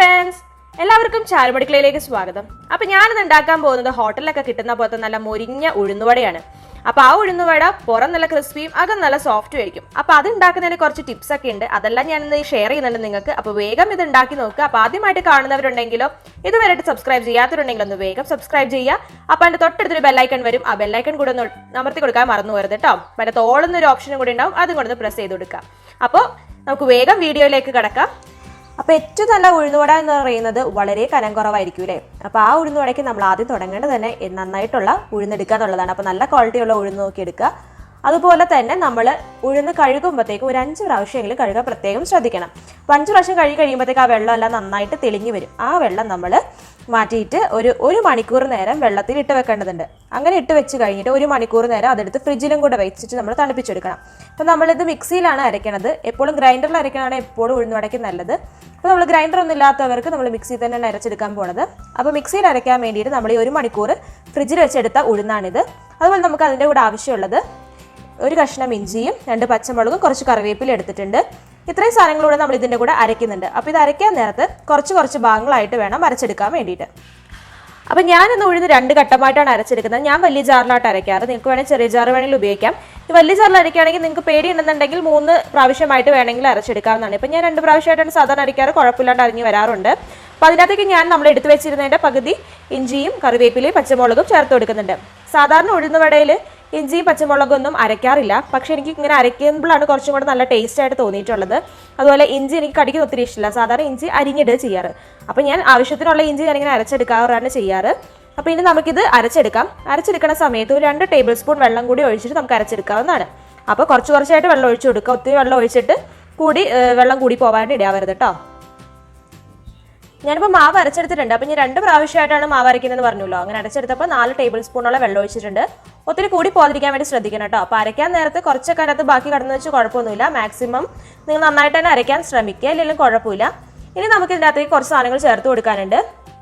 Friends, എല്ലാവർക്കും ചാരുമടുക്കളയിലേക്ക് സ്വാഗതം. അപ്പൊ ഞാനിത് ഉണ്ടാക്കാൻ പോകുന്നത് ഹോട്ടലിലൊക്കെ കിട്ടുന്ന പോലത്തെ നല്ല മൊരിഞ്ഞ ഉഴുന്നുവടയാണ്. അപ്പൊ ആ ഉഴുന്നുവട പുറം നല്ല ക്രിസ്പിയും അകം നല്ല സോഫ്റ്റും ആയിരിക്കും. അപ്പൊ അത് ഉണ്ടാക്കുന്നതിന് കുറച്ച് ടിപ്സ് ഒക്കെ ഉണ്ട്, അതെല്ലാം ഞാൻ ഇന്ന് ഷെയർ ചെയ്യുന്നുണ്ട് നിങ്ങൾക്ക്. അപ്പൊ വേഗം ഇത് ഉണ്ടാക്കി നോക്കുക. അപ്പൊ ആദ്യമായിട്ട് കാണുന്നവരുണ്ടെങ്കിലോ ഇതുവരെയായിട്ട് സബ്സ്ക്രൈബ് ചെയ്യാത്തവരുണ്ടെങ്കിലോ ഒന്ന് വേഗം സബ്സ്ക്രൈബ് ചെയ്യുക. അപ്പൊ അതിന്റെ തൊട്ടടുത്തൊരു ബെല്ലൈക്കൺ വരും, ആ ബെല്ലൈക്കൺ കൂടെ ഒന്ന് അമർത്തി കൊടുക്കാൻ മറന്നു പോകരുത് കേട്ടോ. മറ്റേ തോളുന്നൊരു ഓപ്ഷനും കൂടി ഉണ്ടാവും, അതും കൂടെ ഒന്ന് പ്രസ് ചെയ്ത് കൊടുക്കുക. അപ്പോൾ നമുക്ക് വേഗം വീഡിയോയിലേക്ക് കിടക്കാം. അപ്പോൾ ഏറ്റവും നല്ല ഉഴുന്നുവട എന്ന് പറയുന്നത് വളരെ കനം കുറവായിരിക്കും അല്ലേ. അപ്പോൾ ആ ഉഴുന്നുവടയ്ക്ക് നമ്മൾ ആദ്യം തുടങ്ങേണ്ടത് തന്നെ നന്നായിട്ടുള്ള ഉഴുന്നെടുക്കുക എന്നുള്ളതാണ്. അപ്പോൾ നല്ല ക്വാളിറ്റിയുള്ള ഉഴുന്ന് നോക്കി എടുക്കുക. അതുപോലെ തന്നെ നമ്മൾ ഉഴുന്ന് കഴുകുമ്പോഴത്തേക്കും ഒരു 5 പ്രാവശ്യമെങ്കിലും കഴുകാൻ പ്രത്യേകം ശ്രദ്ധിക്കണം. അപ്പോൾ 5 പ്രാവശ്യം കഴുകി കഴിയുമ്പോഴത്തേക്ക് ആ വെള്ളം എല്ലാം നന്നായിട്ട് തെളിഞ്ഞു വരും. ആ വെള്ളം നമ്മൾ മാറ്റിയിട്ട് ഒരു മണിക്കൂർ നേരം വെള്ളത്തിൽ ഇട്ട് വെക്കേണ്ടതുണ്ട്. അങ്ങനെ ഇട്ട് വെച്ച് കഴിഞ്ഞിട്ട് 1 മണിക്കൂർ നേരം അതെടുത്ത് ഫ്രിഡ്ജിലും കൂടെ വെച്ചിട്ട് നമ്മൾ തണുപ്പിച്ചെടുക്കണം. അപ്പോൾ നമ്മളിത് മിക്സിയിലാണ് അരയ്ക്കണത്. എപ്പോഴും ഗ്രൈൻഡറിൽ അരയ്ക്കണതാണ് എപ്പോഴും ഉഴുന്നുവടയ്ക്ക് നല്ലത്. അപ്പോൾ നമ്മൾ ഗ്രൈൻഡർ ഒന്നും ഇല്ലാത്തവർക്ക് നമ്മൾ മിക്സിയിൽ തന്നെയാണ് അരച്ചെടുക്കാൻ പോണത്. അപ്പോൾ മിക്സിയിൽ അരയ്ക്കാൻ വേണ്ടിയിട്ട് നമ്മൾ ഈ 1 മണിക്കൂർ ഫ്രിഡ്ജിൽ വെച്ചെടുത്ത ഉഴുന്നാണിത്. അതുപോലെ നമുക്ക് അതിൻ്റെ കൂടെ ആവശ്യമുള്ളത് ഒരു കഷ്ണം ഇഞ്ചിയും 2 പച്ചമുളകും കുറച്ച് കറിവേപ്പില എടുത്തിട്ടുണ്ട്. ഇത്രയും സാധനങ്ങളൂടെ നമ്മൾ ഇതിൻ്റെ കൂടെ അരയ്ക്കുന്നുണ്ട്. അപ്പോൾ ഇത് അരയ്ക്കാൻ നേരത്ത് കുറച്ച് ഭാഗങ്ങളായിട്ട് വേണം അരച്ചെടുക്കാൻ വേണ്ടിയിട്ട്. അപ്പോൾ ഞാനിന്ന് ഉഴുന്ന് 2 ഘട്ടമായിട്ടാണ് അരച്ചെടുക്കുന്നത്. ഞാൻ വലിയ ജാറിലായിട്ട് അരയ്ക്കാറ്. നിങ്ങൾക്ക് വേണമെങ്കിൽ ചെറിയ ജാർ വേണമെങ്കിൽ ഉപയോഗിക്കാം. ഈ വലിയ ജാറിൽ അരയ്ക്കുകയാണെങ്കിൽ നിങ്ങൾക്ക് പേടിയുണ്ടെന്നുണ്ടെങ്കിൽ 3 പ്രാവശ്യമായിട്ട് വേണമെങ്കിൽ അരച്ചെടുക്കാവുന്നതാണ്. ഇപ്പം ഞാൻ 2 പ്രാവശ്യമായിട്ടാണ് സാധാരണ അരയ്ക്കാറ്, കുഴപ്പമില്ലാണ്ട് അരിഞ്ഞ് വരാറുണ്ട്. അപ്പോൾ അതിനകത്തേക്ക് ഞാൻ നമ്മൾ എടുത്തു വെച്ചിരുന്നതിൻ്റെ പകുതി ഇഞ്ചിയും കറിവേപ്പിലയും പച്ചമുളകും ചേർത്ത് കൊടുക്കുന്നുണ്ട്. സാധാരണ ഉഴുന്നുവടയിൽ ഇഞ്ചിയും പച്ചമുളകൊന്നും അരയ്ക്കാറില്ല, പക്ഷേ എനിക്ക് ഇങ്ങനെ അരയ്ക്കുമ്പോഴാണ് കുറച്ചും കൂടെ നല്ല ടേസ്റ്റ് ആയിട്ട് തോന്നിയിട്ടുള്ളത്. അതുപോലെ ഇഞ്ചി എനിക്ക് കടിക്കുന്ന ഒത്തിരി ഇഷ്ടമില്ല. സാധാരണ ഇഞ്ചി അരിഞ്ഞിട്ട് ചെയ്യാറ്. അപ്പോൾ ഞാൻ ആവശ്യത്തിനുള്ള ഇഞ്ചി ഞാനിങ്ങനെ അരച്ചെടുക്കാറാണ് ചെയ്യാറ്. അപ്പോൾ ഇനി നമുക്കിത് അരച്ചെടുക്കാം. അരച്ചെടുക്കുന്ന സമയത്ത് ഒരു 2 ടേബിൾ സ്പൂൺ വെള്ളം കൂടി ഒഴിച്ചിട്ട് നമുക്ക് അരച്ചെടുക്കാവുന്നതാണ്. അപ്പോൾ കുറച്ചായിട്ട് വെള്ളം ഒഴിച്ചു കൊടുക്കുക. ഒത്തിരി വെള്ളം ഒഴിച്ചിട്ട് വെള്ളം കൂടി പോകാനായിട്ട് ഇടയാവരുത് കേട്ടോ. ഞാനിപ്പോൾ മാവ് അരച്ചെടുത്തിട്ടുണ്ട്. അപ്പോൾ ഞാൻ 2 പ്രാവശ്യമായിട്ടാണ് മാവ് അരയ്ക്കുന്നതെന്ന് പറഞ്ഞല്ലോ. അങ്ങനെ അരച്ചെടുത്തപ്പോൾ 4 ടേബിൾ സ്പൂണോളം വെള്ളം ഒഴിച്ചിട്ടുണ്ട്. ഒത്തിരി കൂടി പോകാതിരിക്കാൻ വേണ്ടി ശ്രദ്ധിക്കണം കേട്ടോ. അപ്പോൾ അരയ്ക്കാൻ നേരത്ത് കുറച്ചൊക്കെ അതിനകത്ത് ബാക്കി കടന്നു വെച്ച് കുഴപ്പമൊന്നുമില്ല. മാക്സിമം നിങ്ങൾ നന്നായിട്ട് തന്നെ അരയ്ക്കാൻ ശ്രമിക്കുക, ഇല്ലെങ്കിലും കുഴപ്പമില്ല. ഇനി നമുക്ക് ഇതിനകത്തേക്ക് കുറച്ച് സാധനങ്ങൾ ചേർത്ത് കൊടുക്കാനുണ്ട്.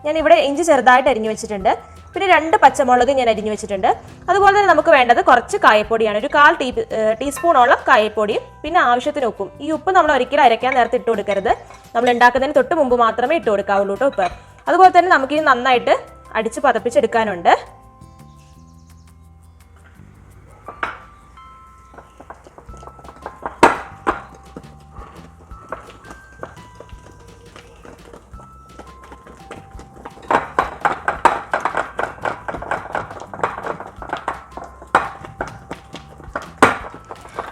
ഞാൻ ഇവിടെ ഇഞ്ചി ചെറുതായിട്ട് അരിഞ്ഞു വെച്ചിട്ടുണ്ട്. പിന്നെ 2 പച്ചമുളക് ഞാൻ അരിഞ്ഞു വെച്ചിട്ടുണ്ട്. അതുപോലെ തന്നെ നമുക്ക് വേണ്ടത് കുറച്ച് കായപ്പൊടിയാണ്. ഒരു 1/4 ടീസ്പൂണോളം കായപ്പൊടിയും പിന്നെ ആവശ്യത്തിന് ഉപ്പും. ഈ ഉപ്പ് നമ്മൾ ഒരിക്കലും അരയ്ക്കാൻ നേരത്തെ ഇട്ട് കൊടുക്കരുത്. നമ്മൾ ഉണ്ടാക്കുന്നതിന് തൊട്ട് മുമ്പ് മാത്രമേ ഇട്ട് കൊടുക്കാവുള്ളൂ കേട്ടോ ഉപ്പ്. അതുപോലെ തന്നെ നമുക്കിനി നന്നായിട്ട് അടിച്ച് പതപ്പിച്ചെടുക്കാനുണ്ട്.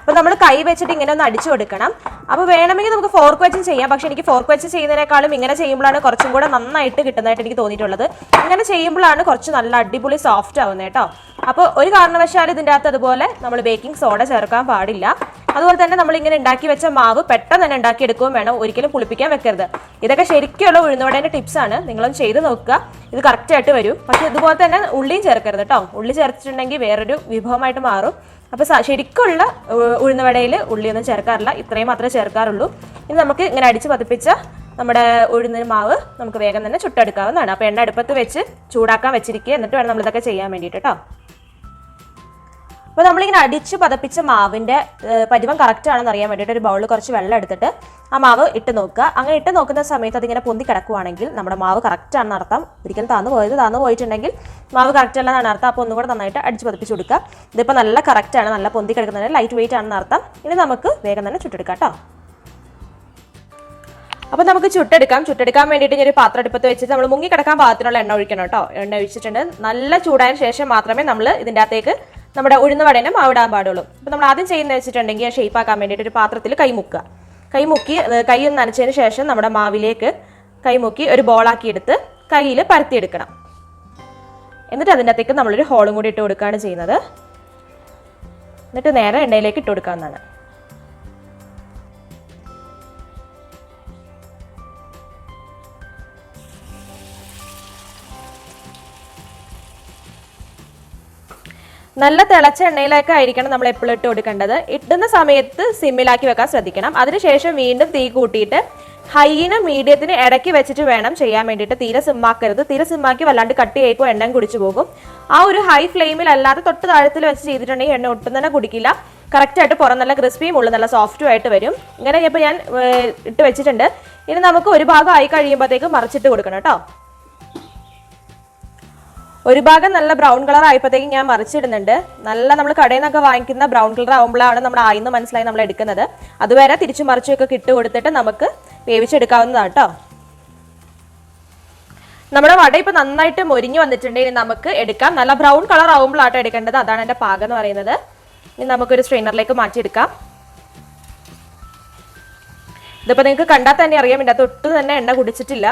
അപ്പോൾ നമ്മൾ കൈ വെച്ചിട്ട് ഇങ്ങനെ ഒന്ന് അടിച്ചു കൊടുക്കണം. അപ്പോൾ വേണമെങ്കിൽ നമുക്ക് ഫോർക്ക് വെച്ചും ചെയ്യാം, പക്ഷേ എനിക്ക് ഫോർക്ക് വെച്ച് ചെയ്യുന്നതിനേക്കാളും ഇങ്ങനെ ചെയ്യുമ്പോഴാണ് കുറച്ചും കൂടെ നന്നായിട്ട് കിട്ടുന്നതായിട്ട് എനിക്ക് തോന്നിയിട്ടുള്ളത്. ഇങ്ങനെ ചെയ്യുമ്പോഴാണ് കുറച്ച് നല്ല അടിപൊളി സോഫ്റ്റ് ആവുന്നത് കേട്ടോ. അപ്പോൾ ഒരു കാരണവശാലും ഇതിൻ്റെ അകത്ത് അതുപോലെ നമ്മൾ ബേക്കിംഗ് സോഡ ചേർക്കാൻ പാടില്ല. അതുപോലെ തന്നെ നമ്മൾ ഇങ്ങനെ ഉണ്ടാക്കി വെച്ച മാവ് പെട്ടെന്ന് തന്നെ ഉണ്ടാക്കിയെടുക്കുകയും വേണം, ഒരിക്കലും പുളിപ്പിക്കാൻ വെക്കരുത്. ഇതൊക്കെ ശരിക്കുള്ള ഉഴുന്നുവടേൻ്റെ ടിപ്സാണ്, നിങ്ങളൊന്ന് ചെയ്ത് നോക്കുക. ഇത് കറക്റ്റായിട്ട് വരും. പക്ഷേ ഇതുപോലെ തന്നെ ഉള്ളിയും ചേർക്കരുത് കേട്ടോ. ഉള്ളി ചേർത്തിട്ടുണ്ടെങ്കിൽ വേറൊരു വിഭവമായിട്ട് മാറും. അപ്പോൾ ശരിക്കുള്ള ഉഴുന്നുവടയിൽ ഉള്ളിയൊന്നും ചേർക്കാറില്ല, ഇത്രയും മാത്രമേ ചേർക്കാറുള്ളൂ. ഇനി നമുക്ക് ഇങ്ങനെ അടിച്ച് പതിപ്പിച്ച നമ്മുടെ ഉഴുന്ന മാവ് നമുക്ക് വേഗം തന്നെ ചുട്ടെടുക്കാവുന്നതാണ്. അപ്പോൾ എണ്ണ അടുപ്പത്ത് വെച്ച് ചൂടാക്കാൻ വെച്ചിരിക്കുക, എന്നിട്ട് വേണം നമ്മളിതൊക്കെ ചെയ്യാൻ വേണ്ടിയിട്ട് കേട്ടോ. അപ്പോൾ നമ്മളിങ്ങനെ അടിച്ച് പതപ്പിച്ച മാവിൻ്റെ പരുവം കറക്റ്റ് ആണെന്ന് അറിയാൻ വേണ്ടിയിട്ട് ഒരു ബൗളിൽ കുറച്ച് വെള്ളം എടുത്തിട്ട് ആ മാവ് ഇട്ട് നോക്കുക. അങ്ങനെ ഇട്ട് നോക്കുന്ന സമയത്ത് അതിങ്ങനെ പൊന്തി കിടക്കുവാണെങ്കിൽ നമ്മുടെ മാവ് കറക്റ്റ് ആണെന്ന് അർത്ഥം. ഒരിക്കലും താന്നു പോയിട്ടുണ്ടെങ്കിൽ മാവ് കറക്റ്റ് അല്ലെന്നാണ് അർത്ഥം. അപ്പോൾ ഒന്നുകൂടെ നന്നായിട്ട് അടിച്ച് പതിപ്പിച്ച് കൊടുക്കുക. ഇതിപ്പോൾ നല്ല കറക്റ്റാണ്, നല്ല പൊന്തി കിടക്കുന്നത്, ലൈറ്റ് വെയിറ്റ് ആണെന്ന് അർത്ഥം. ഇനി നമുക്ക് വേഗം തന്നെ ചുട്ടെടുക്കാം കേട്ടോ. അപ്പോൾ നമുക്ക് ചുട്ടെടുക്കാൻ വേണ്ടിയിട്ട് ഞാൻ ഒരു പാത്രം അടുപ്പത്ത് വെച്ചിട്ട് നമ്മൾ മുങ്ങി കിടക്കാൻ പാകത്തിനുള്ള എണ്ണ ഒഴിക്കണം കേട്ടോ. എണ്ണ ഒഴിച്ചിട്ടുണ്ട്. നല്ല ചൂടായതിനു ശേഷം മാത്രമേ നമ്മൾ ഇതിൻ്റെ അകത്തേക്ക് നമ്മുടെ ഉഴുന്നുവടേനെ മാവിടാൻ പാടുള്ളൂ. അപ്പോൾ നമ്മൾ ആദ്യം ചെയ്യുന്നത് വെച്ചിട്ടുണ്ടെങ്കിൽ ഷേപ്പ് ആക്കാൻ വേണ്ടിയിട്ട് ഒരു പാത്രത്തിൽ കൈ മുക്കി കൈ ഒന്ന് നനച്ചതിന് ശേഷം നമ്മുടെ മാവിലേക്ക് കൈ മുക്കി ഒരു ബോളാക്കി എടുത്ത് കയ്യിൽ പരത്തിയെടുക്കണം. എന്നിട്ട് അതിൻ്റെ അകത്തേക്ക് നമ്മളൊരു ഹോളും കൂടി ഇട്ട് കൊടുക്കുകയാണ് ചെയ്യുന്നത്. എന്നിട്ട് നേരെ എണ്ണയിലേക്ക് ഇട്ട് കൊടുക്കാവുന്നതാണ്. നല്ല തിളച്ച എണ്ണയിലേക്കായിരിക്കണം നമ്മൾ എപ്പോഴും ഇട്ട് കൊടുക്കേണ്ടത്. ഇട്ടുന്ന സമയത്ത് സിമ്മിലാക്കി വെക്കാൻ ശ്രദ്ധിക്കണം. അതിനുശേഷം വീണ്ടും തീ കൂട്ടിയിട്ട് ഹൈനും മീഡിയത്തിന് ഇടയ്ക്ക് വെച്ചിട്ട് വേണം ചെയ്യാൻ വേണ്ടിയിട്ട്. തീരെ സിമ്മാക്കരുത്. തീരെ സിമ്മാക്കി വല്ലാണ്ട് കട്ടി ആയിപ്പോൾ എണ്ണ കുടിച്ചു പോകും. ആ ഒരു ഹൈ ഫ്ലെയിമിൽ അല്ലാതെ തൊട്ട് താഴത്തിൽ വെച്ച് ചെയ്തിട്ടുണ്ടെങ്കിൽ എണ്ണ ഒട്ടും തന്നെ കുടിക്കില്ല. കറക്റ്റായിട്ട് പുറം നല്ല ക്രിസ്പിയും ഉള്ളിൽ നല്ല സോഫ്റ്റും ആയിട്ട് വരും. ഇങ്ങനെ ഇപ്പോൾ ഞാൻ ഇട്ട് വെച്ചിട്ടുണ്ട്. ഇനി നമുക്ക് ഒരു ഭാഗം ആയി കഴിയുമ്പോഴത്തേക്ക് മറിച്ചിട്ട് കൊടുക്കണം കേട്ടോ. ഒരു ഭാഗം നല്ല ബ്രൗൺ കളർ ആയപ്പോഴത്തേക്കും ഞാൻ മറിച്ചിടുന്നുണ്ട്. നല്ല നമ്മൾ കടയിൽ നിന്നൊക്കെ വാങ്ങിക്കുന്ന ബ്രൗൺ കളർ ആകുമ്പോഴാണ് നമ്മൾ ആയിന്ന് മനസ്സിലായി നമ്മൾ എടുക്കുന്നത്. അതുവരെ തിരിച്ചു മറിച്ചൊക്കെ ഇട്ട് കൊടുത്തിട്ട് നമുക്ക് വേവിച്ചെടുക്കാവുന്നതാണ് കേട്ടോ. നമ്മുടെ വട ഇപ്പൊ നന്നായിട്ട് മൊരിഞ്ഞു വന്നിട്ടുണ്ട്. ഇനി നമുക്ക് എടുക്കാം. നല്ല ബ്രൗൺ കളർ ആകുമ്പോഴാട്ടോ എടുക്കേണ്ടത്. അതാണ് എൻ്റെ പാകം എന്ന് പറയുന്നത്. ഇനി നമുക്കൊരു സ്ട്രെയിനറിലേക്ക് മാറ്റിയെടുക്കാം. ഇതിപ്പോ നിങ്ങൾക്ക് കണ്ടാൽ തന്നെ അറിയാം, ഇതിൻ്റെ അകത്ത് ഒട്ടും തന്നെ എണ്ണ കുടിച്ചിട്ടില്ല.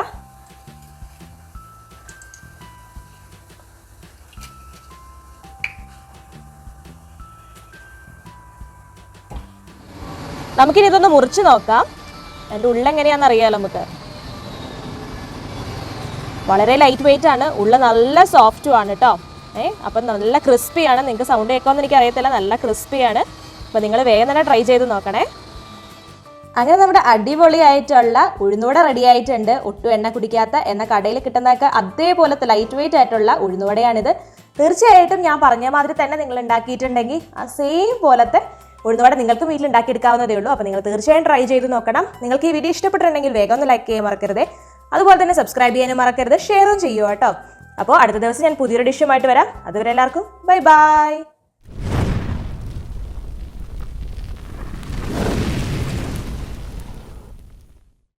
നമുക്കിനി ഇതൊന്ന് മുറിച്ച് നോക്കാം. എൻ്റെ ഉള്ളെങ്ങനെയാണെന്ന് അറിയാലോ നമുക്ക്. വളരെ ലൈറ്റ് വെയിറ്റ് ആണ്, ഉള്ള നല്ല സോഫ്റ്റും ആണ് കേട്ടോ. അപ്പം നല്ല ക്രിസ്പിയാണ്. നിങ്ങൾക്ക് സൗണ്ട് കേൾക്കുമെന്ന് എനിക്ക് അറിയത്തില്ല, നല്ല ക്രിസ്പിയാണ്. അപ്പോൾ നിങ്ങൾ വേഗം തന്നെ ട്രൈ ചെയ്ത് നോക്കണേ. അങ്ങനെ നമ്മുടെ അടിപൊളിയായിട്ടുള്ള ഉഴുന്നുവട റെഡി ആയിട്ടുണ്ട്. ഒട്ടും എണ്ണ കുടിക്കാത്ത, എന്ന കടയിൽ കിട്ടുന്നതൊക്കെ അതേപോലത്തെ ലൈറ്റ് വെയിറ്റ് ആയിട്ടുള്ള ഉഴുന്നുവടയാണിത്. തീർച്ചയായിട്ടും ഞാൻ പറഞ്ഞ മാതിരി തന്നെ നിങ്ങൾ ഉണ്ടാക്കിയിട്ടുണ്ടെങ്കിൽ ആ സെയിം പോലത്തെ ഉഴുന്നുവട നിങ്ങൾക്ക് വീട്ടിൽ ഉണ്ടാക്കിയെടുക്കാവുന്നതേ ഉള്ളൂ. അപ്പോൾ നിങ്ങൾ തീർച്ചയായും ട്രൈ ചെയ്ത് നോക്കണം. നിങ്ങൾക്ക് ഈ വീഡിയോ ഇഷ്ടപ്പെട്ടിട്ടുണ്ടെങ്കിൽ വേഗം ഒന്ന് ലൈക്ക് ചെയ്യാൻ മറക്കരുത്. അതുപോലെ തന്നെ സബ്സ്ക്രൈബ് ചെയ്യാനും മറക്കരുത്. ഷെയറും ചെയ്യുക കേട്ടോ. അപ്പോൾ അടുത്ത ദിവസം ഞാൻ പുതിയൊരു ഡിഷുമായിട്ട് വരാം. അതുവരെ എല്ലാവർക്കും ബൈ ബൈ.